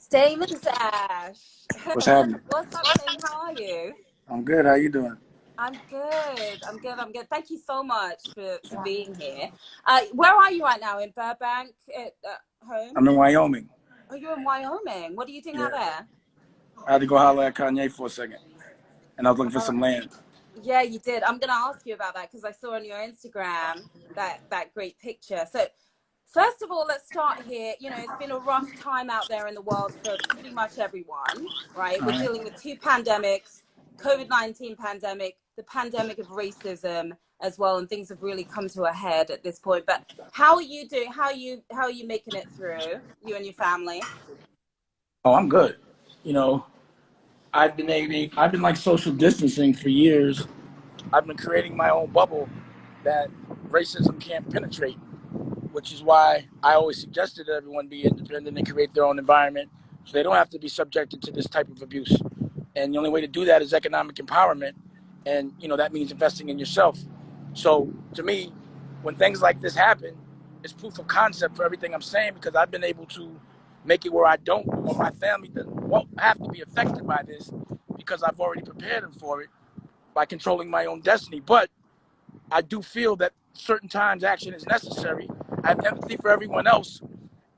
Damon's Ash. What's happening? What's up, Dame? How are you? I'm good. How you doing? I'm good. I'm good. I'm good. Thank you so much for being here. Where are you right now? In Burbank at home? I'm in Wyoming. Oh, you're in Wyoming. What are you doing out Yeah. there? I had to go holler at Kanye for a second, and I was looking for some land. Yeah, you did. I'm going to ask you about that because I saw on your Instagram that great picture. So, first of all, let's start here. You know, it's been a rough time out there in the world for pretty much everyone, right? We're dealing with two pandemics, COVID-19 pandemic, the pandemic of racism as well, and things have really come to a head at this point. But how are you doing? How are you making it through, you and your family? Oh, I'm good. You know, I've been like social distancing for years. I've been creating my own bubble that racism can't penetrate, which is why I always suggested that everyone be independent and create their own environment so they don't have to be subjected to this type of abuse. And the only way to do that is economic empowerment. And, you know, that means investing in yourself. So to me, when things like this happen, it's proof of concept for everything I'm saying, because I've been able to make it where I don't, or my family won't have to be affected by this, because I've already prepared them for it by controlling my own destiny. But I do feel that certain times action is necessary. I have empathy for everyone else.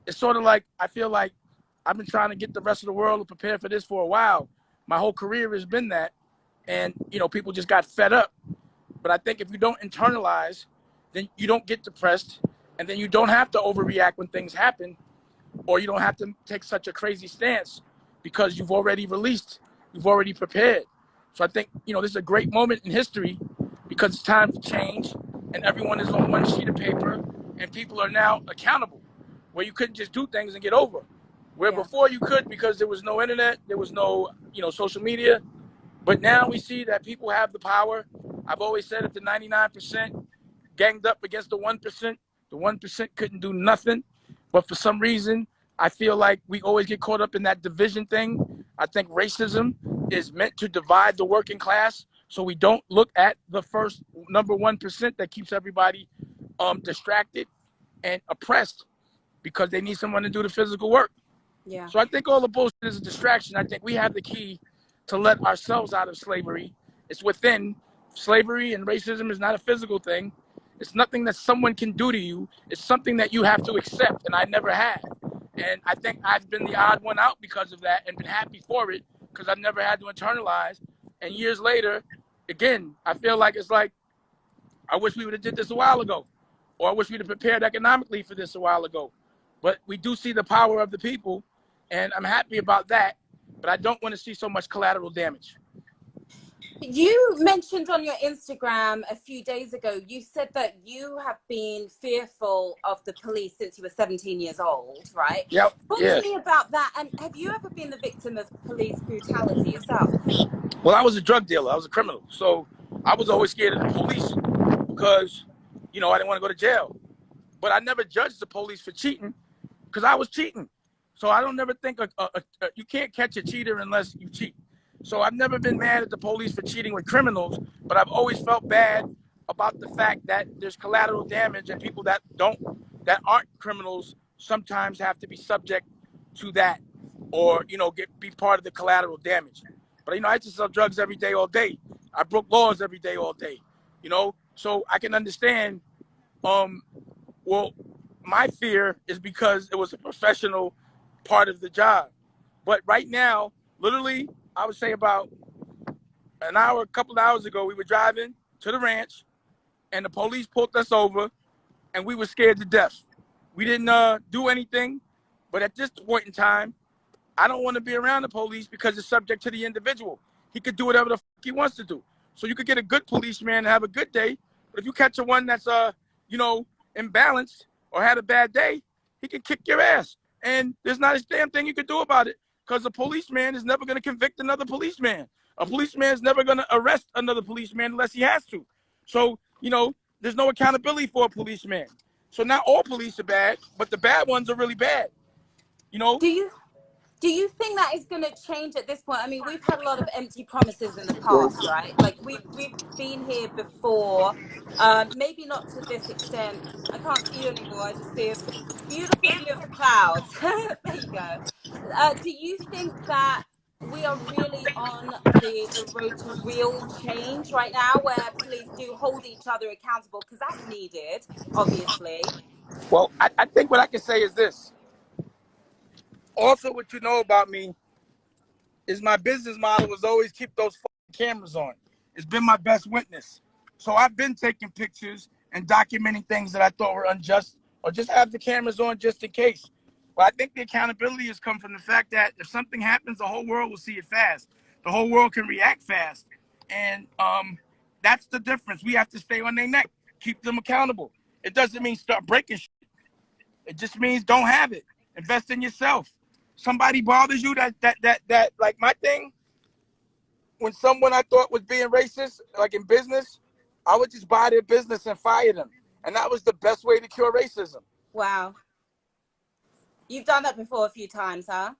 It's sort of like, I feel like I've been trying to get the rest of the world to prepare for this for a while. My whole career has been that. And, you know, people just got fed up. But I think if you don't internalize, then you don't get depressed. And then you don't have to overreact when things happen, or you don't have to take such a crazy stance, because you've already released, you've already prepared. So I think, you know, this is a great moment in history, because it's time for change, and everyone is on one sheet of paper, and people are now accountable, where you couldn't just do things and get over. Where before you could, because there was no internet, there was no, you know, social media. But now we see that people have the power. I've always said, if the 99% ganged up against the 1% couldn't do nothing. But for some reason, I feel like we always get caught up in that division thing. I think racism is meant to divide the working class, so we don't look at the first number 1% that keeps everybody distracted and oppressed, because they need someone to do the physical work. Yeah. So I think all the bullshit is a distraction. I think we have the key to let ourselves out of slavery. It's within. Slavery and racism is not a physical thing. It's nothing that someone can do to you. It's something that you have to accept, and I never had. And I think I've been the odd one out because of that, and been happy for it, because I've never had to internalize. And years later, again, I feel like it's like, I wish we would have did this a while ago, or I wish we'd have prepared economically for this a while ago. But we do see the power of the people, and I'm happy about that. But I don't want to see so much collateral damage. You mentioned on your Instagram a few days ago, you said that you have been fearful of the police since you were 17 years old, right? Yep. Talk to me about that. And have you ever been the victim of police brutality yourself? Well, I was a drug dealer. I was a criminal. So I was always scared of the police, because, you know, I didn't want to go to jail. But I never judged the police for cheating, because I was cheating. So I don't never think you can't catch a cheater unless you cheat. So I've never been mad at the police for cheating with criminals, but I've always felt bad about the fact that there's collateral damage, and people that aren't criminals sometimes have to be subject to that, or, you know, be part of the collateral damage. But, you know, I just sell drugs every day, all day. I broke laws every day, all day, you know, so I can understand. Well, my fear is because it was a professional part of the job. But right now, literally, I would say about a couple of hours ago, we were driving to the ranch, and the police pulled us over, and we were scared to death. We didn't do anything, but at this point in time, I don't want to be around the police, because it's subject to the individual. He could do whatever the fuck he wants to do. So you could get a good policeman and have a good day, but if you catch one that's you know, imbalanced or had a bad day, he can kick your ass. And there's not a damn thing you can do about it, because a policeman is never going to convict another policeman. A policeman is never going to arrest another policeman unless he has to. So, you know, there's no accountability for a policeman. So not all police are bad, but the bad ones are really bad. You know? Do you think that is going to change at this point? I mean, we've had a lot of empty promises in the past, right? Like we've been here before, maybe not to this extent. I can't see you anymore. I just see a beautiful view of the clouds. There you go. Do you think that we are really on the road to real change right now, where police do hold each other accountable? Because that's needed, obviously. Well, I think what I can say is this. Also, what you know about me is my business model was always keep those cameras on. It's been my best witness. So I've been taking pictures and documenting things that I thought were unjust, or just have the cameras on just in case. But I think the accountability has come from the fact that if something happens, the whole world will see it fast. The whole world can react fast. And that's the difference. We have to stay on their neck, keep them accountable. It doesn't mean start breaking shit. It just means don't have it. Invest in yourself. Somebody bothers you, that like my thing, when someone I thought was being racist, like in business, I would just buy their business and fire them. And that was the best way to cure racism. Wow. You've done that before a few times, huh?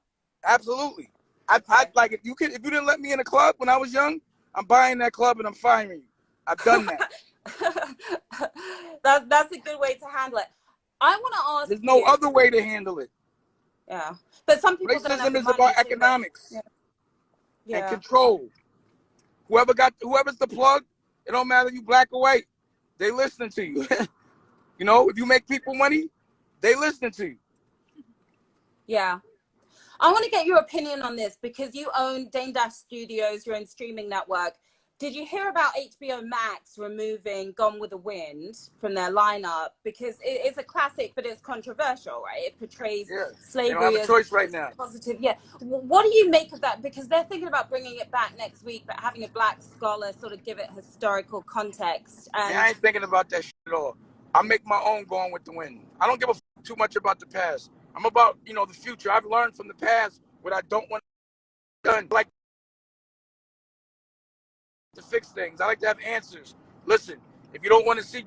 Absolutely. I like, if you didn't let me in a club when I was young, I'm buying that club and I'm firing you. I've done that. That's a good way to handle it. I want to ask There's no other way to handle it. Yeah. But some people don't have Racism the is money about to, economics yeah. and control. Whoever's the plug, it don't matter if you black or white, they listening to you. You know, if you make people money, they listening to you. Yeah. I want to get your opinion on this because you own Dame Dash Studios, your own streaming network. Did you hear about HBO Max removing Gone with the Wind from their lineup? Because it's a classic, but it's controversial, right? It portrays slavery. They don't have a choice right now. Positive. Yeah. What do you make of that? Because they're thinking about bringing it back next week, but having a black scholar sort of give it historical context. And I ain't thinking about that shit at all. I make my own Gone with the Wind. I don't give a too much about the past. I'm about, the future. I've learned from the past what I don't want done. I like to fix things. I like to have answers. Listen, if you don't want to see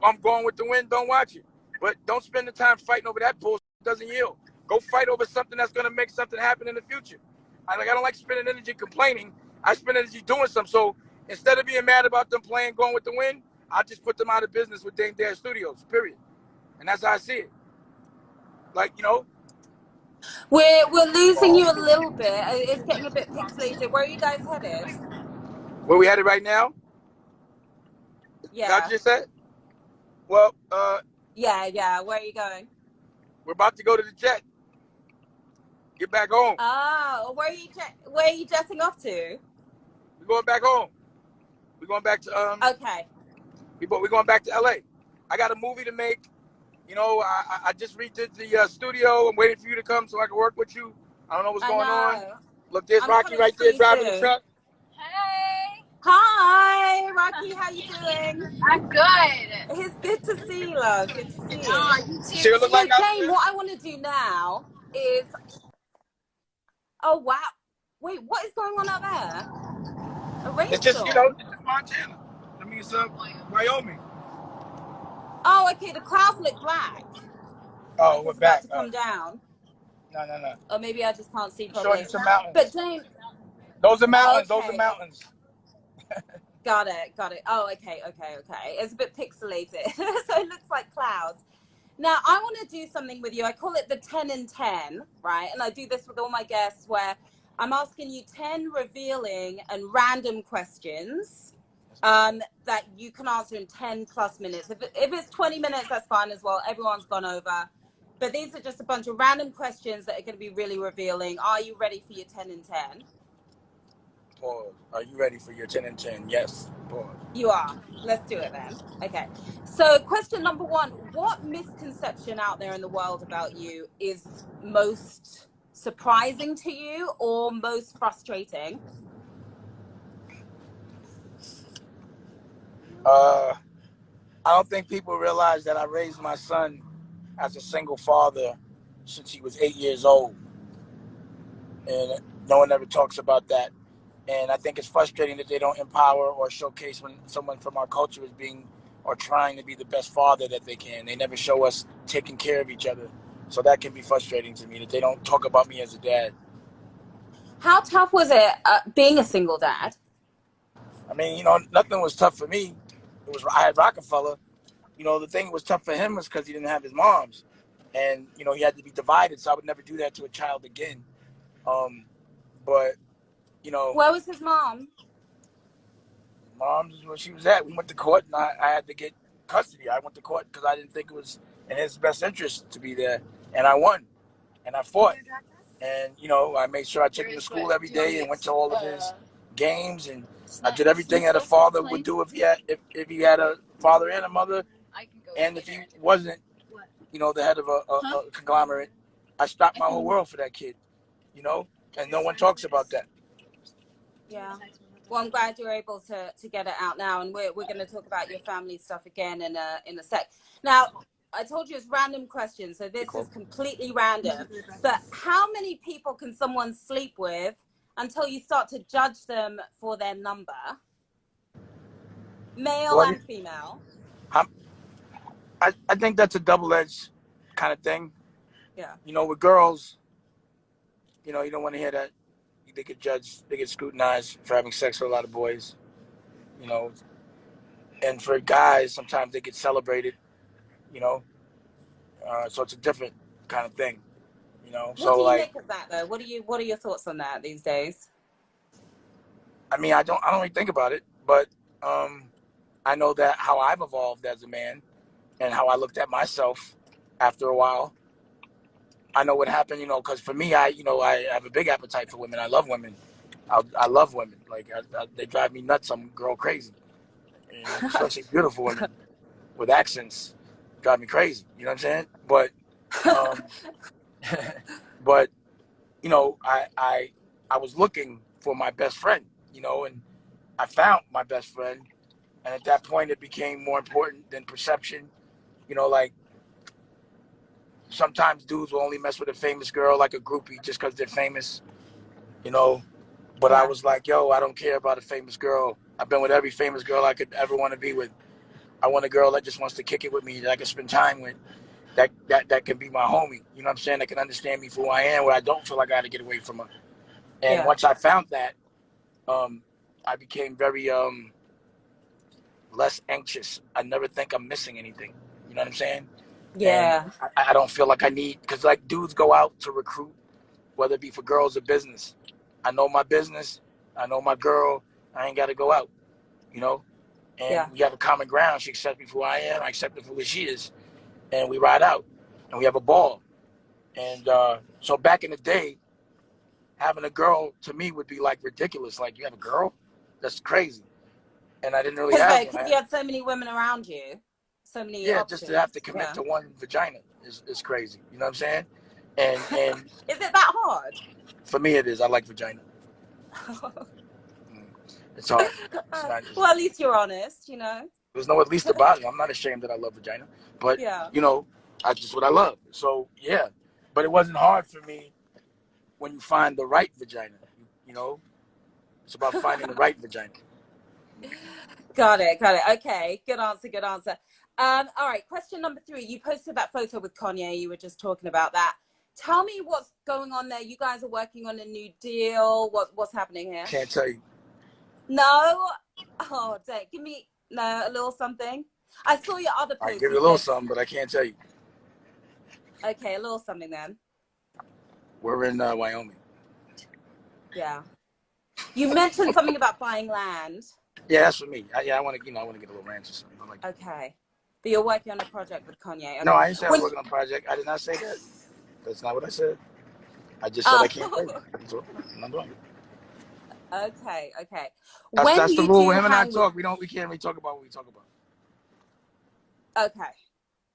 I'm Going with the Wind, don't watch it. But don't spend the time fighting over that bullshit that doesn't yield. Go fight over something that's gonna make something happen in the future. I don't like spending energy complaining. I spend energy doing something. So instead of being mad about them playing Going with the Wind, I just put them out of business with Dame Dash Studios, period. And that's how I see it. Like, we're losing you a little bit. It's getting a bit pixelated. Where are you guys headed? Where we headed right now? Yeah. That just said? Well, yeah. Where are you going? We're about to go to the jet. Get back home. Oh, where are you jetting off to? We're going back home. We're going back to Okay. We're going back to LA. I got a movie to make. I just redid the studio. I'm waiting for you to come so I can work with you. I don't know what's going on. Look, there's Rocky right there driving the truck. Hey. Hi, Rocky. How you doing? I'm good. It's good to see you, love. Good to see you. Oh, you too. She look like Dame, what I want to do now is... Oh, wow. Wait, what is going on out there? A rainstorm? It's just, it's just Montana. I mean, it's Wyoming. Oh, okay. The clouds look black. Oh, we're back. To come down. No. Or maybe I just can't see properly. Showing you some mountains. But Dame... Those are mountains. Okay. Those are mountains. Got it. Oh, okay. It's a bit pixelated, so it looks like clouds. Now, I want to do something with you. I call it the 10 and 10, right? And I do this with all my guests where I'm asking you 10 revealing and random questions that you can answer in 10 plus minutes. If it's 20 minutes, that's fine as well. Everyone's gone over. But these are just a bunch of random questions that are going to be really revealing. Are you ready for your 10 and 10? Pause. Are you ready for your 10 and 10? Yes. Pause. You are. Let's do it then. Okay. So question number 1, what misconception out there in the world about you is most surprising to you or most frustrating? I don't think people realize that I raised my son as a single father since he was 8 years old. And no one ever talks about that. And I think it's frustrating that they don't empower or showcase when someone from our culture is being or trying to be the best father that they can. They never show us taking care of each other. So that can be frustrating to me that they don't talk about me as a dad. How tough was it being a single dad? I mean, nothing was tough for me. I had Rockefeller. The thing that was tough for him was because he didn't have his moms. and you know he had to be divided. So I would never do that to a child again. But you know, Where was his mom? mom's where she was at. We went to court, and I had to get custody. I went to court because I didn't think it was in his best interest to be there, and I won, and I fought, and you know I made sure I took him to school every day and went to all of his games, and I did everything that a father would do if he had a father and a mother, and if he wasn't, you know, the head of a conglomerate. I stopped my whole world for that kid, you know, and no one talks about that. Yeah. Well, I'm glad you're able to get it out now, and we're going to talk about your family stuff again in a sec. Now, I told you it's random questions, so this is completely random. But how many people can someone sleep with until you start to judge them for their number? Male and female. I think that's a double-edged kind of thing. Yeah. You know, with girls, you know, you don't want to hear that. They get scrutinized for having sex with a lot of boys, you know. And for guys, sometimes they get celebrated, you know. So it's a different kind of thing, you know. What do you make of that, though? What are your thoughts on that these days? I mean, I don't really think about it, but I know that how I've evolved as a man and how I looked at myself after a while. I know what happened, you know, because for me, I have a big appetite for women. I love women. I love women. Like, they drive me nuts. I'm girl crazy. And especially beautiful women with accents drive me crazy. You know what I'm saying? But you know, I was looking for my best friend, you know, and I found my best friend. And at that point, it became more important than perception. You know, like, sometimes dudes will only mess with a famous girl, like a groupie, just because they're famous, you know. But yeah. I was like, yo, I don't care about a famous girl. I've been with every famous girl I could ever want to be with. I want a girl that just wants to kick it with me, that I can spend time with, that can be my homie. You know what I'm saying? That can understand me for who I am, where I don't feel like I got to get away from her. And once I found that, I became very less anxious. I never think I'm missing anything. You know what I'm saying? Yeah. And I don't feel like I need, because like dudes go out to recruit, whether it be for girls or business. I know my business. I know my girl. I ain't got to go out, you know? And we have a common ground. She accepts me for who I am. I accept her for who she is. And we ride out. And we have a ball. And so back in the day, having a girl to me would be like ridiculous. Like, you have a girl? That's crazy. And I didn't really have one. Because you had so many women around you. So many options. Just to have to commit to one vagina is crazy. You know what I'm saying? And is it that hard? For me, it is. I like vagina. It's hard. It's not just, well, at least you're honest, you know. There's no at least about it. I'm not ashamed that I love vagina, but you know, I just what I love. So yeah, but it wasn't hard for me when you find the right vagina. You know, it's about finding the right vagina. Got it. Okay, good answer. All right, question number 3. You posted that photo with Kanye. You were just talking about that. Tell me what's going on there. You guys are working on a new deal. What's happening here? Can't tell you. No? Oh, dang. Give me a little something. I saw your other post. I give you a little something, but I can't tell you. Okay, a little something then. We're in Wyoming. Yeah. You mentioned something about buying land. Yeah, that's for me. I want to, I want to get a little ranch or something. Like okay. But you're working on a project with Kanye. Okay. No, I didn't say I was working on a project. I did not say that. That's not what I said. I just said I can't play. That's what I'm doing. Okay. That's the rule. When him and I talk, we can't really talk about what we talk about. Okay.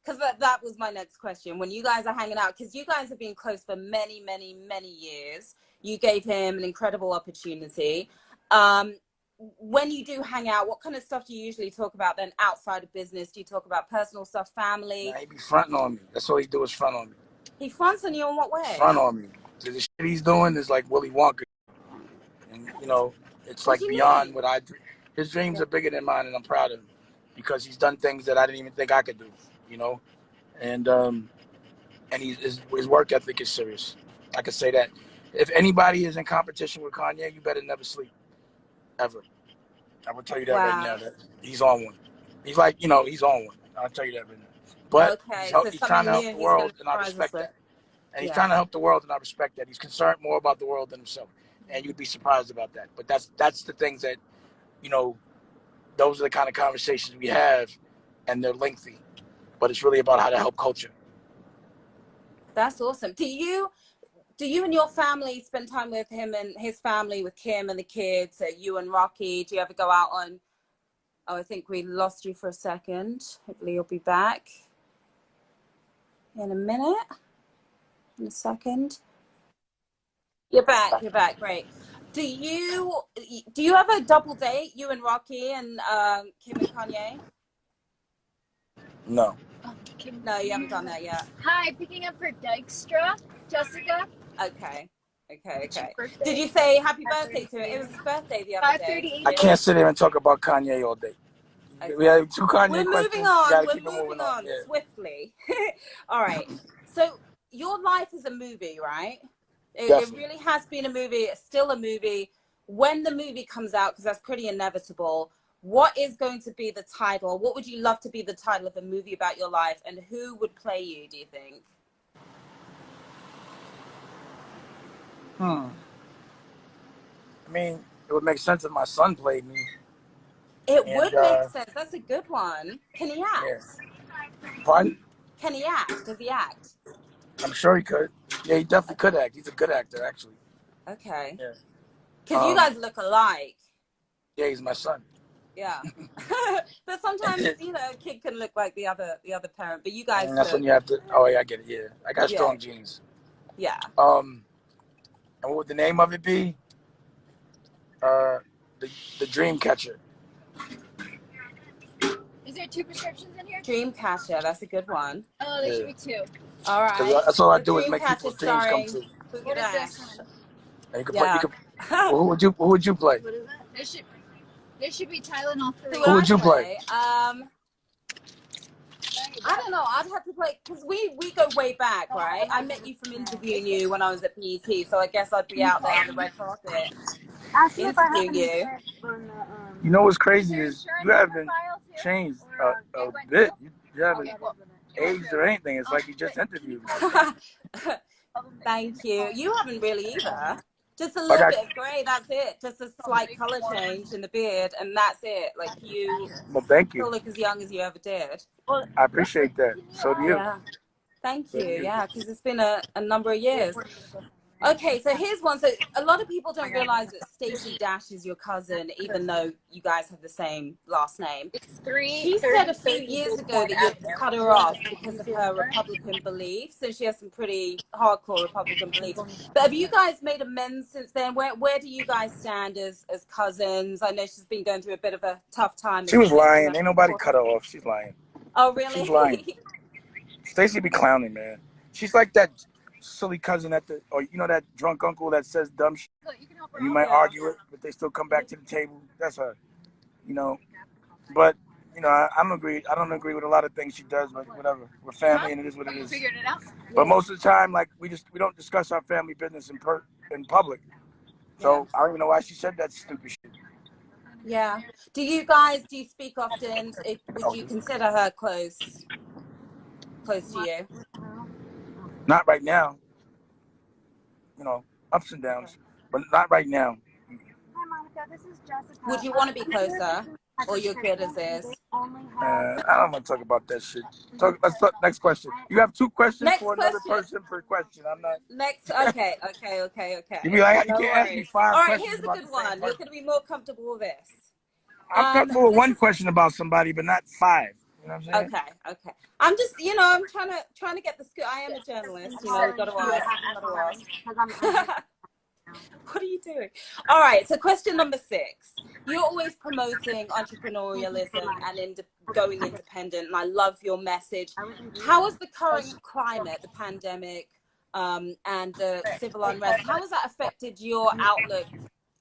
Because that was my next question. When you guys are hanging out, because you guys have been close for many, many, many years. You gave him an incredible opportunity. When you do hang out, what kind of stuff do you usually talk about then outside of business? Do you talk about personal stuff, family? Nah, he be fronting on me. That's all he do is front on me. He fronts on you in what way? Front on me. So the shit he's doing is like Willy Wonka. And, you know, it's like beyond what I do. His dreams are bigger than mine, and I'm proud of him. Because he's done things that I didn't even think I could do, you know? And his work ethic is serious. I could say that. If anybody is in competition with Kanye, you better never sleep. Ever. I will tell you that right now. That he's on one. He's like, he's on one. I'll tell you that right now. But Okay, so he's trying something to help new the he's going world, to and I surprise us respect with. that. And he's Yeah. trying to help the world, and I respect that. He's concerned more about the world than himself, and you'd be surprised about that. But that's the things that, you know, those are the kind of conversations we have, and they're lengthy. But it's really about how to help culture. That's awesome. Do you and your family spend time with him and his family, with Kim and the kids, you and Rocky? Do you ever go out on, oh, I think we lost you for a second. Hopefully you'll be back in a minute, in a second. You're back, great. Do you have a double date, you and Rocky and Kim and Kanye? No. No, you haven't done that yet. Hi, picking up for Dykstra, Jessica. Okay. It's your birthday. Did you say happy birthday to it? It was his birthday the other day. 5:38. I can't sit here and talk about Kanye all day. Okay. We have 2 Kanye We're questions. moving on. Gotta We're keep it moving on Yeah. swiftly. All right. So your life is a movie, right? It really has been a movie. It's still a movie. When the movie comes out, because that's pretty inevitable, what is going to be the title? What would you love to be the title of a movie about your life? And who would play you, do you think? I mean, it would make sense if my son played me. It would make sense. That's a good one. Can he act? Yes. Pardon? Can he act? Does he act? I'm sure he could. Yeah, he definitely could act. He's a good actor, actually. Okay. Yeah. Because you guys look alike. Yeah, he's my son. Yeah. But sometimes, you know, a kid can look like the other parent, but you guys And that's when you have to. Oh yeah, I get it. Yeah, I got strong genes. Yeah. And what would the name of it be? The Dream Catcher. Is there 2 prescriptions in here? Dreamcatcher, that's a good one. Oh, there should be 2. All right. That's all I do is make Dreamcatcher people's dreams come true. What is this one? And you can Yeah. well, who would you play? What is it? There should be Tylenol 3. Who would you play? I don't know. I'd have to play, because we go way back, right? I met you from interviewing you when I was at PET, so I guess I'd be out there on the red carpet interviewing you. You know what's crazy is you haven't changed a bit. You haven't aged or anything. It's like you just interviewed me. Thank you. You haven't really either. Just a little bit of gray, that's it. Just a slight color change in the beard, and that's it. Like, you thank you. still look as young as you ever did. I appreciate that. So do you. Yeah. Thank you. Yeah, because it's been a number of years. Okay, so here's one. So a lot of people don't realize that Stacey Dash is your cousin, even though you guys have the same last name. She said a few years ago that you cut her off because of her Republican beliefs, and she has some pretty hardcore Republican beliefs. But have you guys made amends since then? Where do you guys stand as cousins? I know she's been going through a bit of a tough time. She was lying. Ain't nobody cut her off. She's lying. Oh, really? She's lying. Stacey be clowning, man. She's like that silly cousin or you know, that drunk uncle that says dumb shit. And you might argue it, but they still come back to the table. That's her, you know. But you know, I don't agree with a lot of things she does, but whatever. We're family, and it is what it is. Figured it out. But most of the time, like we don't discuss our family business in public. So I don't even know why she said that stupid shit. Yeah. Do you speak often? Would you consider her close to you? Not right now. You know, ups and downs, but not right now. Hi, Monica. This is Jessica. Would you want to be closer, or you're good as is? I don't want to talk about that shit. Let's talk. Next question. You have 2 questions for another person per question. I'm not. Next. Okay. You be like, you No can't ask me 5 All right, questions. here's a about good the same one. You're going to be more comfortable with this. I'm comfortable with 1 question about somebody, but not 5. You know what I'm saying? Okay. I'm just, I'm trying to get the scoop. I am a journalist, got to ask. What are you doing? All right, so question number 6. You're always promoting entrepreneurialism and going independent, and I love your message. How has the current climate, the pandemic, and the civil unrest, how has that affected your outlook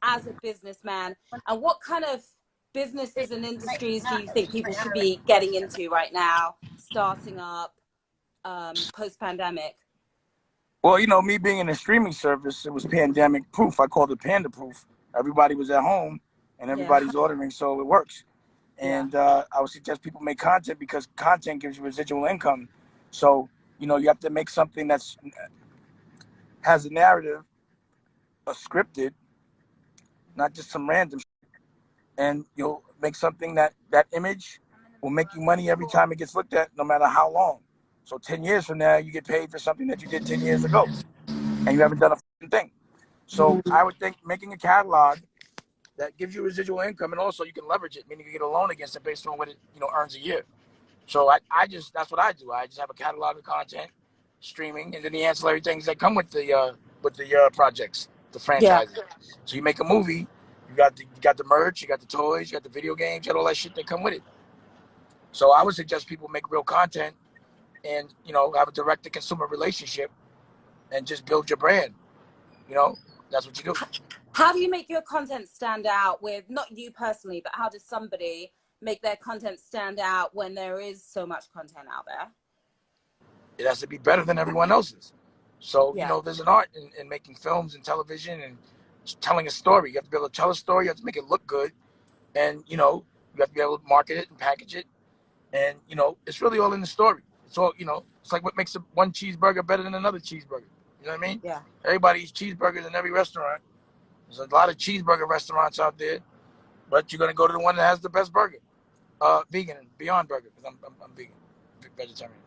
as a businessman, and what kind of businesses and industries do you think people should be getting into right now, starting up post-pandemic? Well, me being in a streaming service, it was pandemic proof. I called it panda proof. Everybody was at home and everybody's ordering, so it works. And I would suggest people make content because content gives you residual income. So, you know, you have to make something that's has a narrative, a scripted, not just some random shit. And you'll make something that image will make you money every time it gets looked at, no matter how long. So 10 years from now, you get paid for something that you did 10 years ago, and you haven't done a fucking thing. So I would think making a catalog that gives you residual income, and also you can leverage it, meaning you get a loan against it based on what it earns a year. So I just that's what I do. I just have a catalog of content, streaming, and then the ancillary things that come with the projects, the franchises. So you make a movie, you got the merch, you got the toys, you got the video games, you got all that shit that come with it. So I would suggest people make real content and have a direct to consumer relationship and just build your brand. That's what you do. How do you make your content stand out with, not you personally, but how does somebody make their content stand out when there is so much content out there? It has to be better than everyone else's. So, there's an art in making films and television and telling a story. You have to be able to tell a story. You have to make it look good. And, you have to be able to market it and package it. And, it's really all in the story. It's all, it's like what makes one cheeseburger better than another cheeseburger. You know what I mean? Yeah. Everybody eats cheeseburgers in every restaurant. There's a lot of cheeseburger restaurants out there, but you're going to go to the one that has the best burger. Vegan and Beyond Burger, because I'm vegan, vegetarian.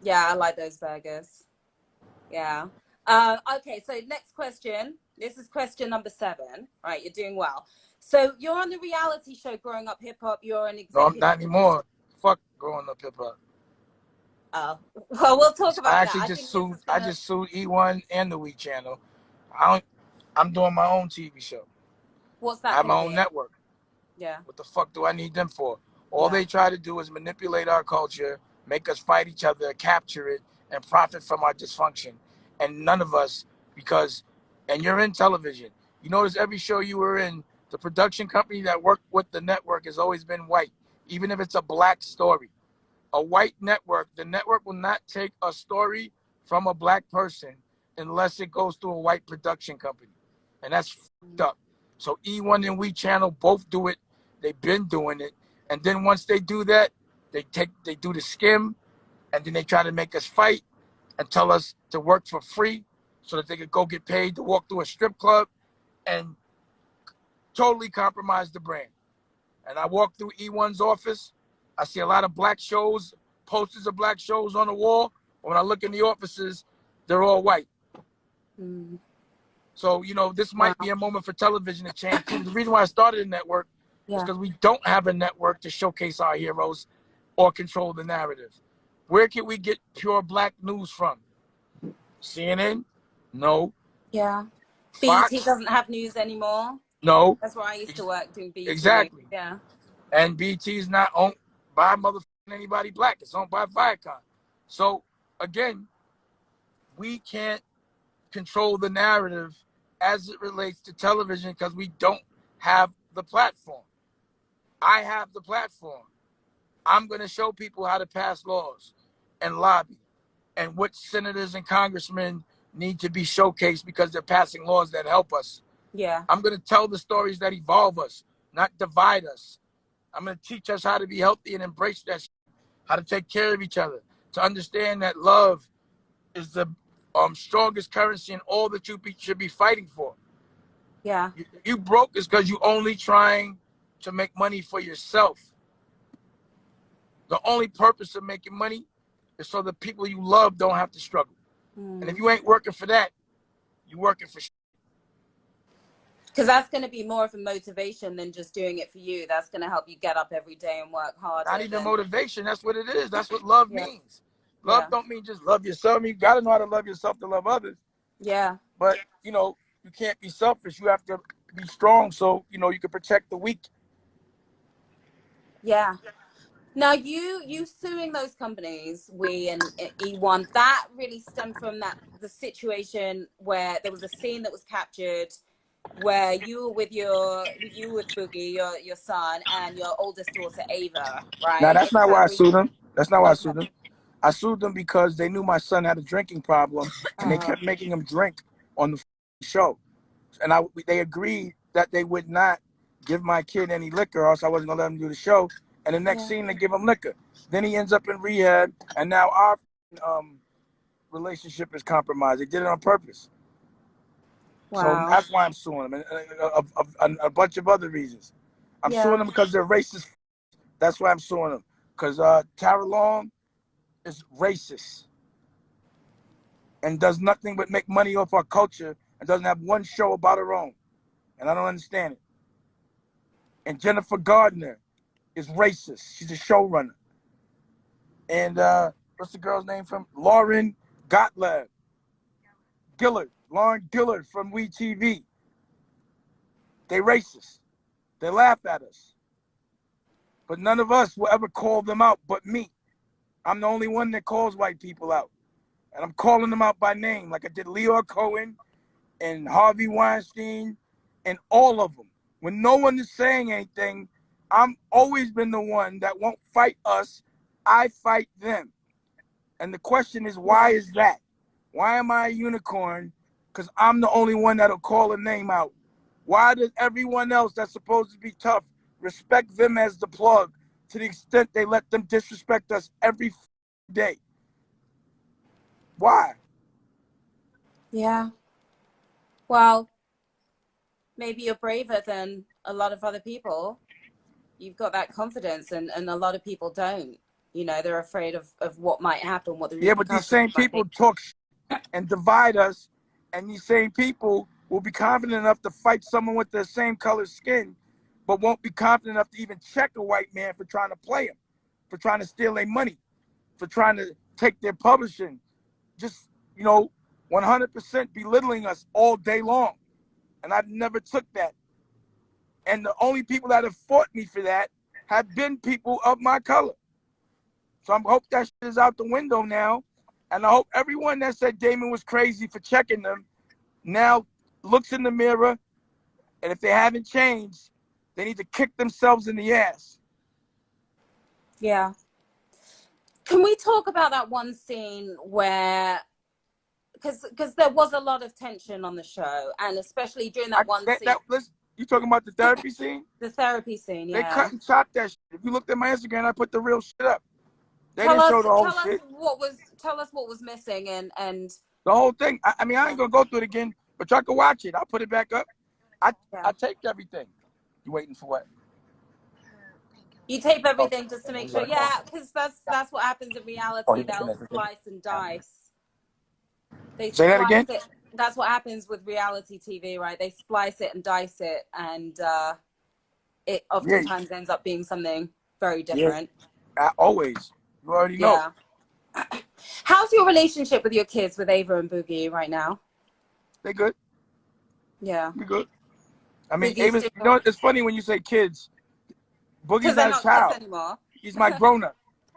Yeah, I like those burgers. Yeah. Okay, so next question. This is question number 7. All right, you're doing well. So you're on the reality show Growing Up Hip Hop. You're an executive. No, I'm not anymore. Fuck Growing Up Hip Hop. Oh, well, we'll talk about that. I just sued E1 and the We Channel. I'm doing my own TV show. What's that? I have my own network. Yeah. What the fuck do I need them for? All they try to do is manipulate our culture, make us fight each other, capture it, and profit from our dysfunction. And none of us, and you're in television. You notice every show you were in, the production company that worked with the network has always been white, even if it's a black story. A white network, the network will not take a story from a black person unless it goes through a white production company. And that's fucked up. So E1 and We Channel both do it. They've been doing it. And then once they do that, they do the skim, and then they try to make us fight and tell us to work for free so that they could go get paid to walk through a strip club and totally compromise the brand. And I walk through E1's office, I see a lot of black shows, posters of black shows on the wall. But when I look in the offices, they're all white. So, this might be a moment for television to change. The reason why I started a network is because we don't have a network to showcase our heroes or control the narrative. Where can we get pure black news from? CNN? No. Yeah. Fox? BET doesn't have news anymore. No. That's where I used to work doing BET. Exactly. Yeah. And BT is not owned by motherfucking anybody black. It's owned by Viacom. So, again, we can't control the narrative as it relates to television because we don't have the platform. I have the platform. I'm going to show people how to pass laws and lobby and what senators and congressmen need to be showcased because they're passing laws that help us. Yeah. I'm going to tell the stories that evolve us, not divide us. I'm going to teach us how to be healthy and embrace that shit, how to take care of each other, to understand that love is the strongest currency in all that you should be fighting for. Yeah. You broke is because you only trying to make money for yourself. The only purpose of making money is so the people you love don't have to struggle. And if you ain't working for that, you're working for shit. Because that's going to be more of a motivation than just doing it for you. That's going to help you get up every day and work hard. Not even motivation. That's what it is. That's what love means. Love don't mean just love yourself. I mean, you got to know how to love yourself to love others. Yeah. But, you can't be selfish. You have to be strong so, you can protect the weak. Yeah. Now, you suing those companies, We and E1, that really stemmed from the situation where there was a scene that was captured where you were with Boogie, your son, and your oldest daughter, Ava, right? Now, that's not why I sued them. That's not why I sued them. I sued them because they knew my son had a drinking problem, and they kept making him drink on the show. And they agreed that they would not give my kid any liquor, or else I wasn't gonna let him do the show. And the next scene, they give him liquor. Then he ends up in rehab, and now our relationship is compromised. They did it on purpose. So Wow. that's why I'm suing them, and a bunch of other reasons. I'm suing them because they're racist. That's why I'm suing them. Because Tara Long is racist and does nothing but make money off our culture and doesn't have one show about her own. And I don't understand it. And Jennifer Gardner is racist. She's a showrunner. And what's the girl's name from? Lauren Gillard. Lauren Gillard from WeTV. They racist. They laugh at us. But none of us will ever call them out but me. I'm the only one that calls white people out. And I'm calling them out by name, like I did Leo Cohen and Harvey Weinstein and all of them. When no one is saying anything, I'm always been the one that won't fight us. I fight them. And the question is, why is that? Why am I a unicorn? Because I'm the only one that'll call a name out. Why does everyone else that's supposed to be tough respect them as the plug to the extent they let them disrespect us every day? Why? Yeah. Well, maybe you're braver than a lot of other people. You've got that confidence, and a lot of people don't. You know, they're afraid of what might happen, what the Yeah, but these same people talk and divide us, and these same people will be confident enough to fight someone with the same color skin, but won't be confident enough to even check a white man for trying to play him, for trying to steal their money, for trying to take their publishing. Just, 100% belittling us all day long. And I've never took that. And the only people that have fought me for that have been people of my color. So I hope that shit is out the window now. And I hope everyone that said Damon was crazy for checking them now looks in the mirror. And if they haven't changed, they need to kick themselves in the ass. Yeah. Can we talk about that one scene where, because there was a lot of tension on the show, and especially during that scene. You talking about the therapy scene? The therapy scene, yeah. They cut and chopped that shit. If you looked at my Instagram, I put the real shit up. They didn't show the whole shit. Tell us what was missing and the whole thing. I ain't gonna go through it again, but y'all can watch it. I'll put it back up. I taped everything. You waiting for what? You tape everything just to make sure. Yeah, because that's what happens in reality. They'll slice and dice. They say that again. It. That's what happens with reality TV, right? They splice it and dice it, and it oftentimes ends up being something very different. Yeah. Always. You already know. Yeah. How's your relationship with your kids, with Ava and Boogie, right now? They good. Yeah. We good. I mean, Ava's, it's funny when you say kids. Boogie's not a child anymore. He's my grown-up.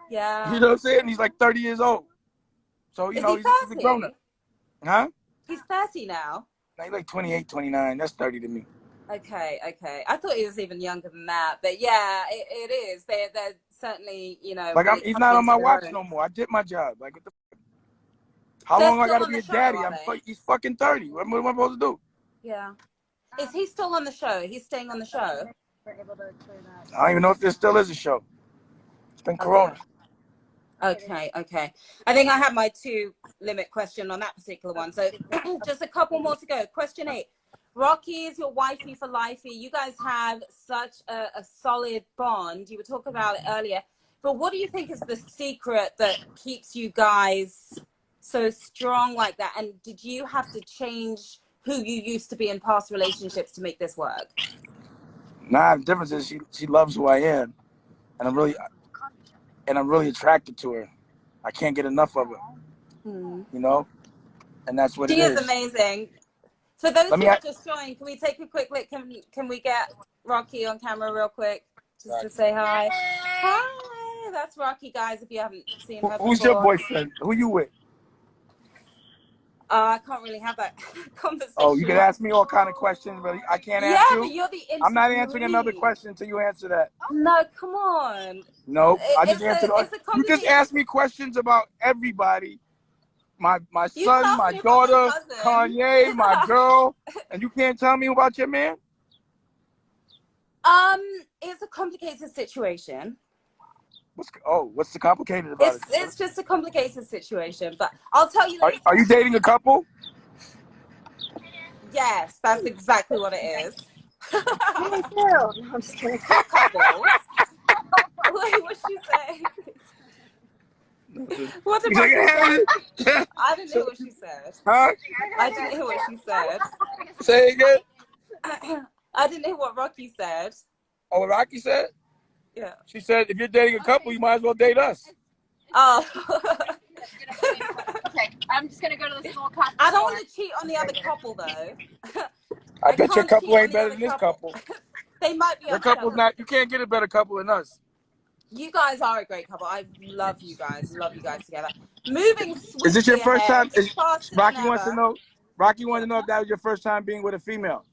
Yeah. You know what I'm saying? He's like 30 years old. So, he's a grown-up. Huh? He's 30 now. No, he's like 28, 29. That's 30 to me. Okay. I thought he was even younger than that. But yeah, it is. They're certainly, Like, really he's not on my watch no more. I did my job. Like, what the How long I got to be a daddy? He's fucking 30. What am I supposed to do? Yeah. Is he still on the show? He's staying on the show? We're able to clear that. I don't even know if there still is a show. It's been Corona. Okay. I think I have my 2-limit question on that particular one. So just a couple more to go. Question 8. Rocky is your wifey for lifey. You guys have such a solid bond. You were talking about it earlier. But what do you think is the secret that keeps you guys so strong like that? And did you have to change who you used to be in past relationships to make this work? Nah, the difference is she loves who I am. And I'm really attracted to her. I can't get enough of her. And that's what it is. She is amazing. For those who are just joined, can we take a quick look? Can we get Rocky on camera real quick? Just to say hi. Hi, that's Rocky, guys, if you haven't seen her before. Who's your boyfriend? Who you with? I can't really have that conversation. Oh, you can ask me all kind of questions, but I can't ask you? Yeah, but you're the interviewee. I'm not answering another question until you answer that. No, come on. No, I just answered. You just asked me questions about everybody. My son, my daughter, Kanye, my girl, and you can't tell me about your man? It's a complicated situation. What's the complicated about it? It's just a complicated situation, but I'll tell you later. Are you dating a couple? Yes, that's exactly what it is. Me too. No, I'm just kidding. Two couples. Wait, what'd she say? What did Rocky say? I didn't hear what she said. Huh? I didn't hear what she said. Say it again. I didn't hear what Rocky said. Oh, what Rocky said? Yeah. She said, if you're dating a couple, you might as well date us. Oh. Okay, I'm just gonna go to the small copper I don't store. want to cheat on the other couple though. I bet your can't couple cheat ain't on the better other than this couple. couple. They might be Your upset couple's with not. You can't get a better couple than us. You guys are a great couple. I love you guys. Love you guys together. Moving swiftly Is this your first ahead, time? faster Rocky than wants to ever. know. Rocky wants to know if that was your first time being with a female.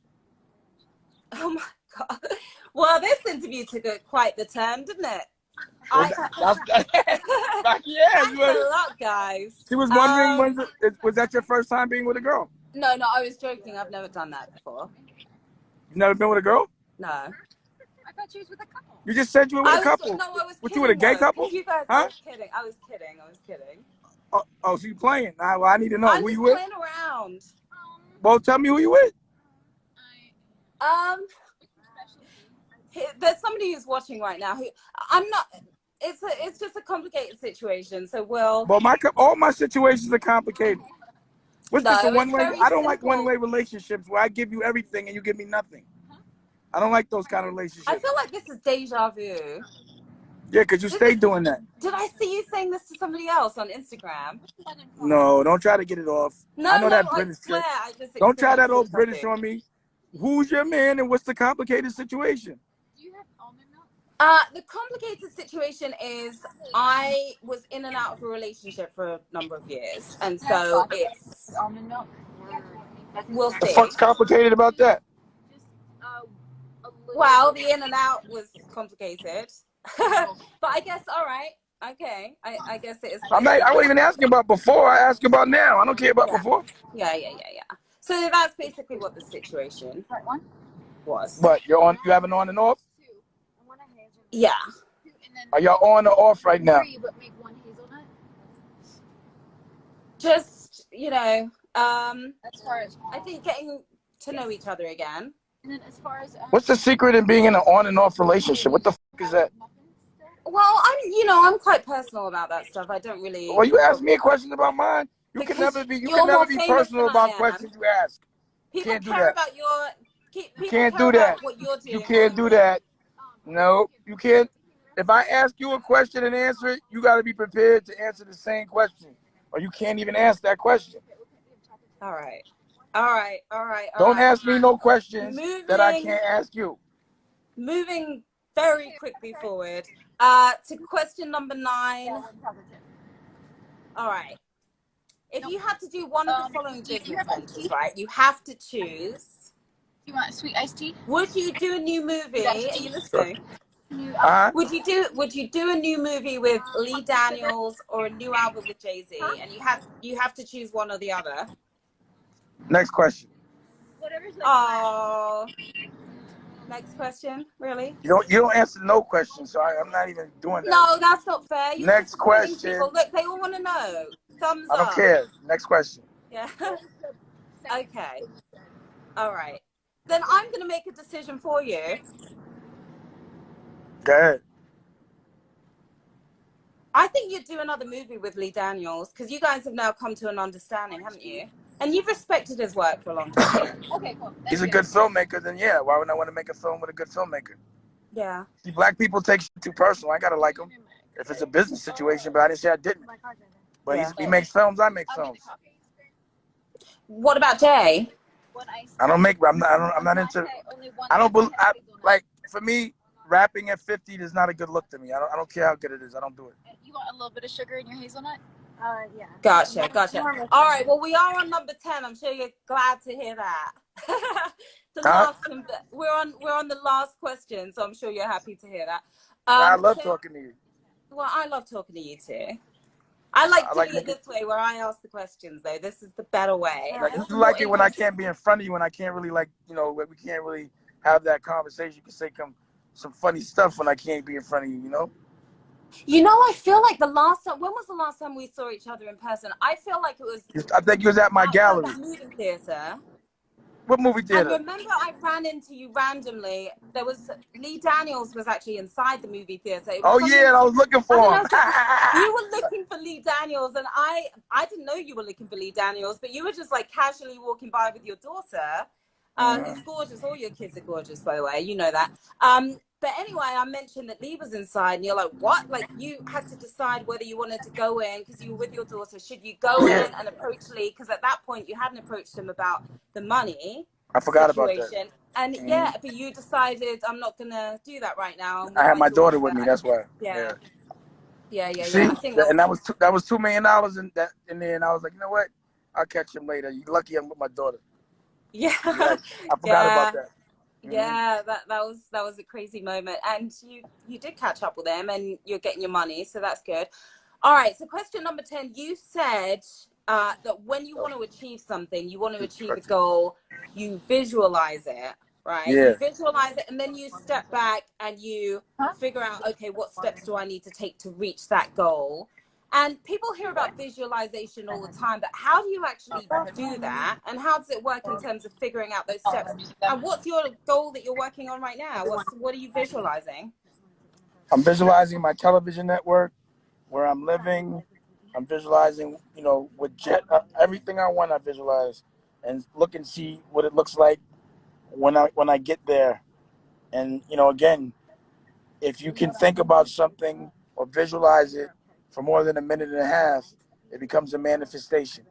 Oh my god! Well, this interview took quite the turn, didn't it? Well, Rocky, yeah. Thanks a lot, guys. She was wondering, was that your first time being with a girl? No, I was joking. I've never done that before. You never been with a girl? No. I thought she was with a couple. You just said you were with a couple. No, I was What, kidding. you with a gay couple? You guys, huh? I was kidding. I was kidding. Oh, so you playing? Well, I need to know I'm who just you with. playing around. Well, tell me who you with. There's somebody who's watching right now who I'm not. It's just a complicated situation. So we'll. Well, all my situations are complicated. What's this, a one-way? I don't like one-way relationships where I give you everything and you give me nothing. I don't like those kind of relationships. I feel like this is deja vu. Yeah, because you stay doing that. Did I see you saying this to somebody else on Instagram? No, don't try to get it off. No, I know that I British swear, trick. I just Don't try that old experienced British on me. Who's your man and what's the complicated situation? Do you have almond milk? The complicated situation is I was in and out of a relationship for a number of years, and so it's Almond milk. we'll The see. fuck's complicated about that? Just a little. Well, the in and out was complicated, but I guess all right. Okay, I guess it is. I wasn't even asking about before. I ask about now. I don't care about before. Yeah. So that's basically what the situation was. But you have an on and off? Yeah. Are y'all on or off right now? But make one hazelnut. Just As far as I think getting to know each other again. and then as far as What's the secret in being in an on and off relationship? What the fuck is that? Well, I'm quite personal about that stuff. I don't really. Well, you ask me a question about mine. You can Because never be you're more famous personal than I about am. questions you ask. People Can't do care that. about your. People Can't care do that. about what you're doing. You can't do that. No, you can't. If I ask you a question and answer it, you got to be prepared to answer the same question, or you can't even ask that question. All right. Don't ask me no questions that I can't ask you. Moving very quickly forward to question number 9. All right. If you had to do one of the following business ventures, right, you have to choose. Do you want a sweet iced tea? Would you do a new movie? Are you listening? Would you do a new movie with Lee Daniels or a new album with Jay-Z? And you have to choose one or the other. Next question. Oh. Next question, really? You don't answer no questions, so I'm not even doing that. No, that's not fair. You're Next just winning question. people. Look, they all want to know. Thumbs I up. don't care. Next question. Yeah. Okay. All right. Then I'm going to make a decision for you. Go ahead. I think you'd do another movie with Lee Daniels because you guys have now come to an understanding, haven't you? And you've respected his work for a long time. Okay, cool. He's a good filmmaker, then yeah. Why would I want to make a film with a good filmmaker? Yeah. See, black people take shit too personal. I gotta like him if it's a business situation, but I didn't say I didn't. But Yeah. he makes films. I make films. What about Jay? I'm not into. Like for me, rapping at 50 is not a good look to me. I don't care how good it is. I don't do it. You want a little bit of sugar in your hazelnut? Yeah. Gotcha. All right. Well, we are on number 10. I'm sure you're glad to hear that. We're on the last question, so I'm sure you're happy to hear that. I love talking to you. Well, I love talking to you too. I like doing it this way, where I ask the questions. Though this is the better way. You like it when I can't be in front of you, and I can't really we can't really have that conversation. You can say some funny stuff when I can't be in front of you, you know? You know, I feel like when was the last time we saw each other in person? I feel like it was I think you was at my gallery. the movie theater. What movie And theater? remember, I ran into you randomly. There was Lee Daniels was actually inside the movie theater. Oh yeah, and I was looking for him. You were looking for Lee Daniels, and I didn't know you were looking for Lee Daniels, but you were just like casually walking by with your daughter, who's gorgeous. All your kids are gorgeous, by the way. You know that. But anyway, I mentioned that Lee was inside, and you're like, what? Like, you had to decide whether you wanted to go in because you were with your daughter. Should you go in and approach Lee? Because at that point, you hadn't approached him about the money I forgot situation. about that. And yeah, but you decided, I'm not going to do that right now. I had my daughter with me, that's why. Yeah. See? I think And that was $2 million in there, and I was like, you know what? I'll catch him later. You lucky I'm with my daughter. Yeah. I forgot about that. Yeah, that was a crazy moment, and you did catch up with them, and you're getting your money, so that's good. All right, so question number 10. You said that when you want to achieve something, you want to achieve a goal, you visualize it, right? Yeah. You visualize it, and then you step back and you figure out, okay, what steps do I need to take to reach that goal? And people hear about visualization all the time, but how do you actually do that? And how does it work in terms of figuring out those steps? And what's your goal that you're working on right now? What are you visualizing? I'm visualizing my television network, where I'm living. I'm visualizing, you know, with everything I want, I visualize and look and see what it looks like when I get there. And, you know, again, if you can think about something or visualize it for more than a minute and a half, it becomes a manifestation.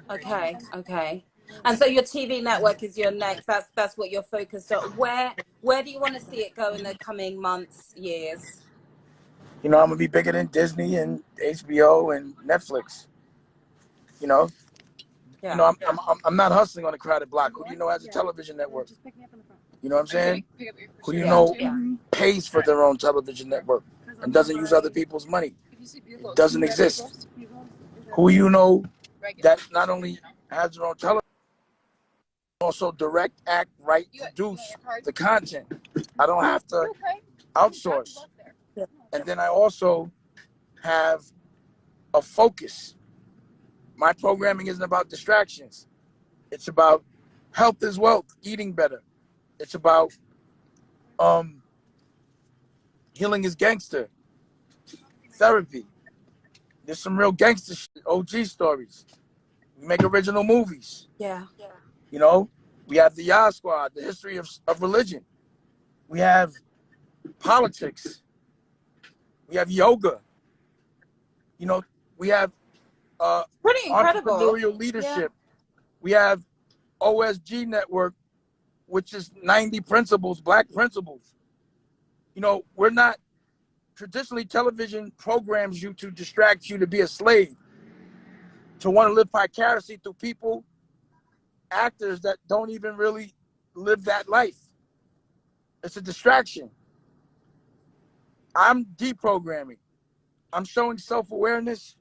Okay. And so your TV network is your next. That's what you're focused on. Where do you want to see it go in the coming months, years? You know, I'm gonna be bigger than Disney and HBO and Netflix. You know, I'm not hustling on a crowded block. Who do you know has a television network? You know what I'm saying? Who do you know pays for their own television network and doesn't use other people's money? It doesn't exist. Who you know that not only has their own television, also direct, act, write, produce the content. I don't have to outsource. And then I also have a focus. My programming isn't about distractions. It's about health is wealth, eating better. It's about healing is gangster, therapy. There's some real gangster shit, OG stories. We make original movies. Yeah. You know, we have the Yah Squad, the history of religion. We have politics. We have yoga. You know, we have pretty incredible entrepreneurial leadership. Yeah. We have OSG Network, which is 90 principles, black principles. You know, we're not traditionally television programs you to distract you to be a slave, to want to live vicariously through people, actors that don't even really live that life. It's a distraction. I'm deprogramming. I'm showing self-awareness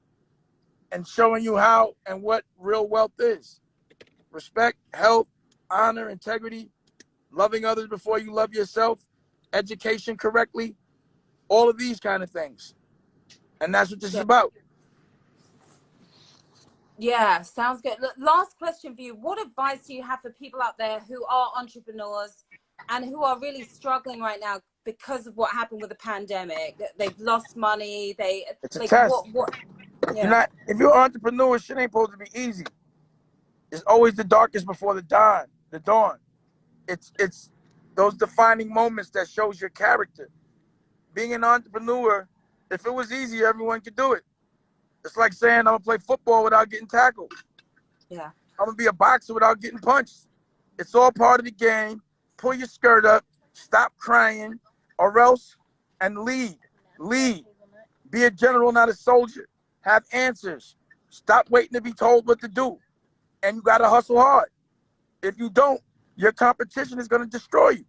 and showing you how and what real wealth is. Respect, health, honor, integrity, loving others before you love yourself, education correctly, all of these kind of things. And that's what this is about. Yeah, sounds good. Look, last question for you. What advice do you have for people out there who are entrepreneurs and who are really struggling right now because of what happened with the pandemic? They've lost money. It's a test. If you're an entrepreneur, shit ain't supposed to be easy. It's always the darkest before the dawn. It's those defining moments that shows your character. Being an entrepreneur, if it was easy, everyone could do it. It's like saying I'm gonna play football without getting tackled. Yeah. I'm gonna be a boxer without getting punched. It's all part of the game. Pull your skirt up, stop crying, or else, and lead. Be a general, not a soldier. Have answers. Stop waiting to be told what to do. And you gotta hustle hard. If you don't, your competition is gonna destroy you.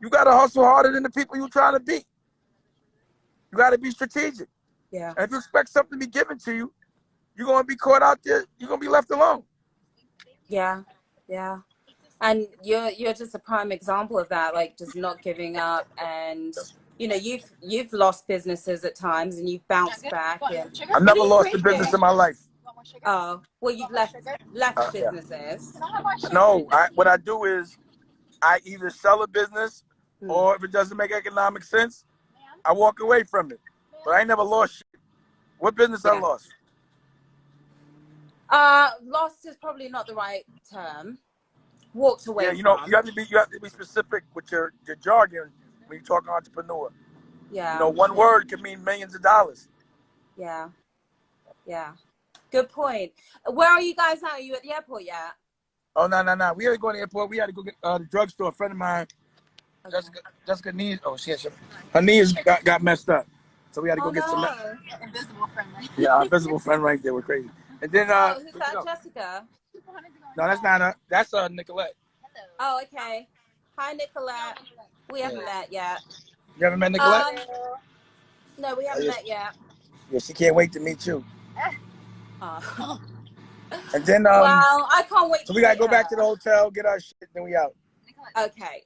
You gotta hustle harder than the people you're trying to beat. You gotta be strategic. Yeah. And if you expect something to be given to you, you're gonna be caught out there. You're gonna be left alone. Yeah. And you're just a prime example of that, like just not giving up. And you know, you've lost businesses at times and you've bounced back. And I've never lost a business in my life. Oh, well, you've left Yeah. businesses. No, what I do is I either sell a business, or if it doesn't make economic sense, I walk away from it. But I ain't never lost shit. What business I lost? Lost is probably not the right term. Walked away Yeah, you know, from. you have to be specific with your jargon when you talk entrepreneur. Yeah. You know, one word can mean millions of dollars. Yeah. Yeah. Good point. Where are you guys now? Are you at the airport yet? Oh, no. We had to go to the airport. We had to go get the drugstore. A friend of mine, okay. Jessica knees. Oh, shit. Her knees got messed up. So we had to go get some. Invisible friend, right? Yeah, our invisible friend right there. We're crazy. And then, who's that? Jessica? No, that's not her. That's Nicolette. Oh, okay. Hi, Nicolette. We haven't met yet. You ever met Nicolette? No, we haven't met yet. Yeah, she can't wait to meet you. Oh. And then, well, I can't wait. So we gotta go back to the hotel, get our shit, then we out. Okay.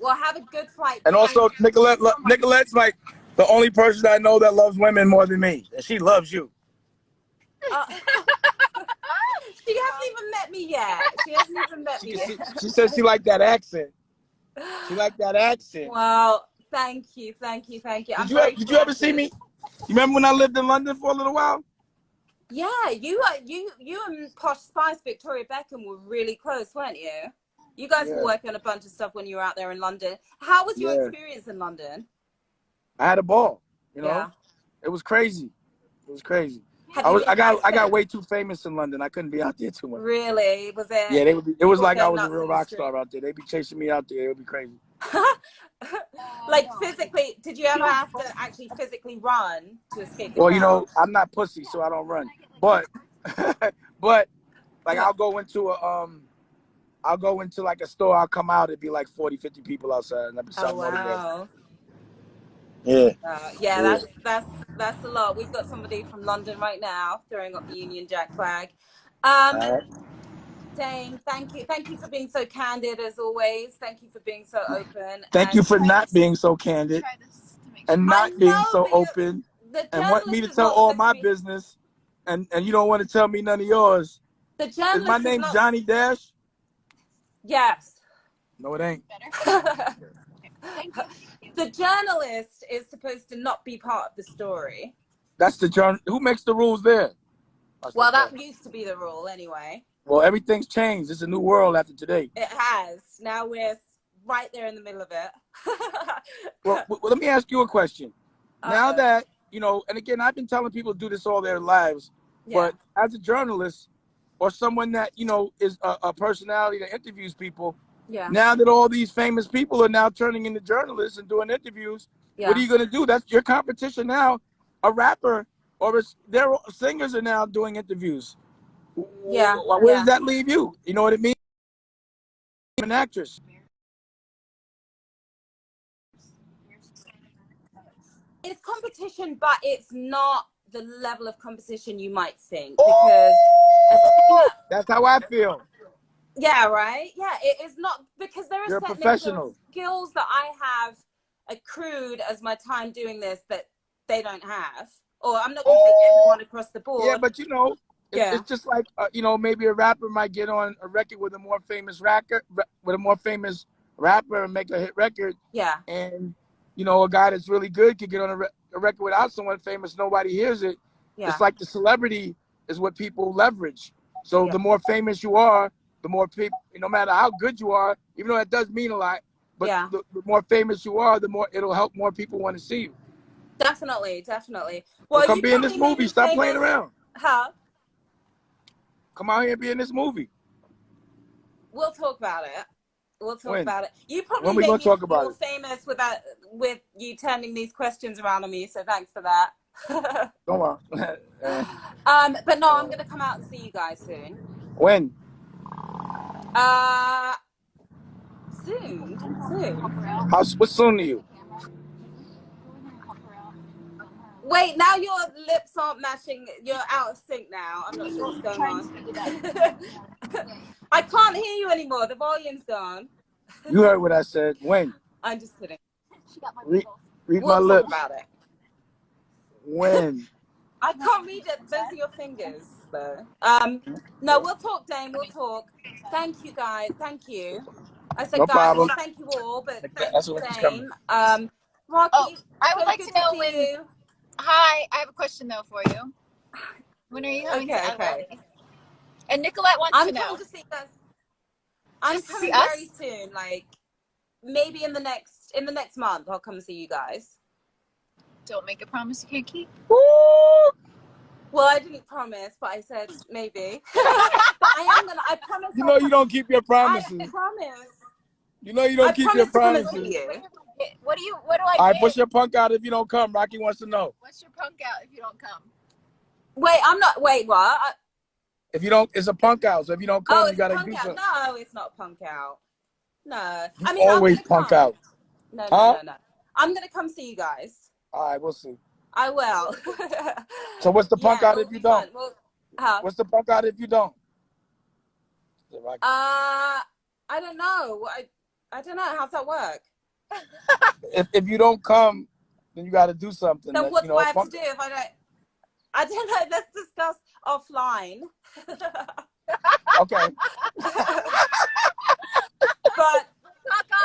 Well, have a good flight. And also, Nicolette's like the only person I know that loves women more than me, and she loves you. She hasn't even met me yet. She said she liked that accent. She liked that accent. Well, thank you. Did you ever see me? You remember when I lived in London for a little while? Yeah, you and Posh Spice, Victoria Beckham were really close, weren't you? You guys were working on a bunch of stuff when you were out there in London. How was your experience in London? I had a ball. You know, it was crazy. I got way too famous in London. I couldn't be out there too much. Really? Was it? Yeah, it was like I was a real rock star out there. They'd be chasing me out there. It would be crazy. Like physically, did you ever have to actually physically run to escape the Well, crowd? you know, I'm not pussy, so I don't run. But like I'll go into like a store, I'll come out, it'd be like 40, 50 people outside, and I'd be shouting all the guys. Yeah. That's a lot. We've got somebody from London right now throwing up the Union Jack flag. Dane, thank you for being so candid as always. Thank you for being so open. Thank you for not being so candid and not being so open and want me to tell all my business and you don't want to tell me none of yours. The journalist is my name Johnny Dash? Yes. No, it ain't. The journalist is supposed to not be part of the story. That's the journal. Who makes the rules there? Well, that used to be the rule anyway. Well, everything's changed. It's a new world after today. It has. Now we're right there in the middle of it. well, let me ask you a question. Now that, you know, and again, I've been telling people to do this all their lives, but as a journalist or someone that, you know, is a personality that interviews people, now that all these famous people are now turning into journalists and doing interviews, what are you going to do? That's your competition now. A rapper or their singers are now doing interviews. Where does that leave you? You know what I mean? An actress. It's competition, but it's not the level of competition you might think. Because that's how I feel. Yeah, right? Yeah, it is not, because there are certain skills that I have accrued as my time doing this that they don't have. Or I'm not going to say everyone across the board. Yeah, but you know, it's just like, you know, maybe a rapper might get on a record with a more famous rapper, and make a hit record. Yeah. And, you know, a guy that's really good could get on a record without someone famous. Nobody hears it. Yeah. It's like the celebrity is what people leverage. So the more famous you are, the more people, no matter how good you are, even though that does mean a lot, but the more famous you are, the more it'll help more people want to see you. Definitely. Well, come be in this movie. Stop playing around. Huh? Come out here and be in this movie. We'll talk about it. About it. You probably when we made me more famous with you turning these questions around on me, so thanks for that. Go on. But no, I'm going to come out and see you guys soon. When? Soon. What's soon to you? Wait, now your lips aren't matching. You're out of sync now. I'm not sure what's going on. I can't hear you anymore. The volume's gone. You heard what I said. When? I'm just kidding. She got my Read, pickles. read We'll my talk lips. about it. When? I can't read it. Those are your fingers, though. No, we'll talk, Dane. We'll talk. Thank you, guys. Thank you. I said, No guys, problem. well, thank you all, but thank That's you, what it's coming. Dane. Rocky, Oh, I would so like good to know see when. you. Hi, I have a question though for you. When are you coming to LA? Okay. And Nicolette wants I'm to know. coming to see you guys. I'm Just to see coming very us? soon, like maybe in the next month. I'll come see you guys. Don't make a promise you can't keep. Woo! Well, I didn't promise, but I said maybe. But I am gonna. I promise. You know you don't keep your I promises. promise. You know you don't I keep your promise to come and promises. see you. What do I All right, get? push your punk out if you don't come. Rocky wants to know. What's your punk out if you don't come? Wait, I'm not. Wait, what? If you don't, it's a punk out. So if you don't come, you It's gotta punk do out. something. No, it's not punk out. No, You I mean always I'm gonna punk come. out. No, Huh? no. I'm gonna come see you guys. All right, we'll see. I will. So what's the punk out it'll if you be don't? fun. Well, huh? What's the punk out if you don't? I don't know. I don't know. How's that work? If you don't come, then you got to do something. Then what do I have punk- to do if I don't? I don't know. Let's discuss offline. Okay. But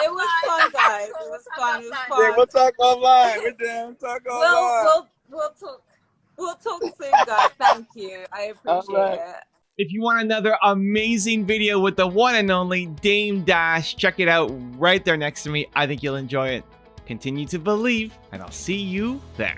it was fun, guys. It was fun. It was fun. Yeah, we'll talk offline. We're down. Talk offline. We'll talk soon, guys. Thank you. I appreciate it. If you want another amazing video with the one and only Dame Dash, check it out right there next to me. I think you'll enjoy it. Continue to believe, and I'll see you there.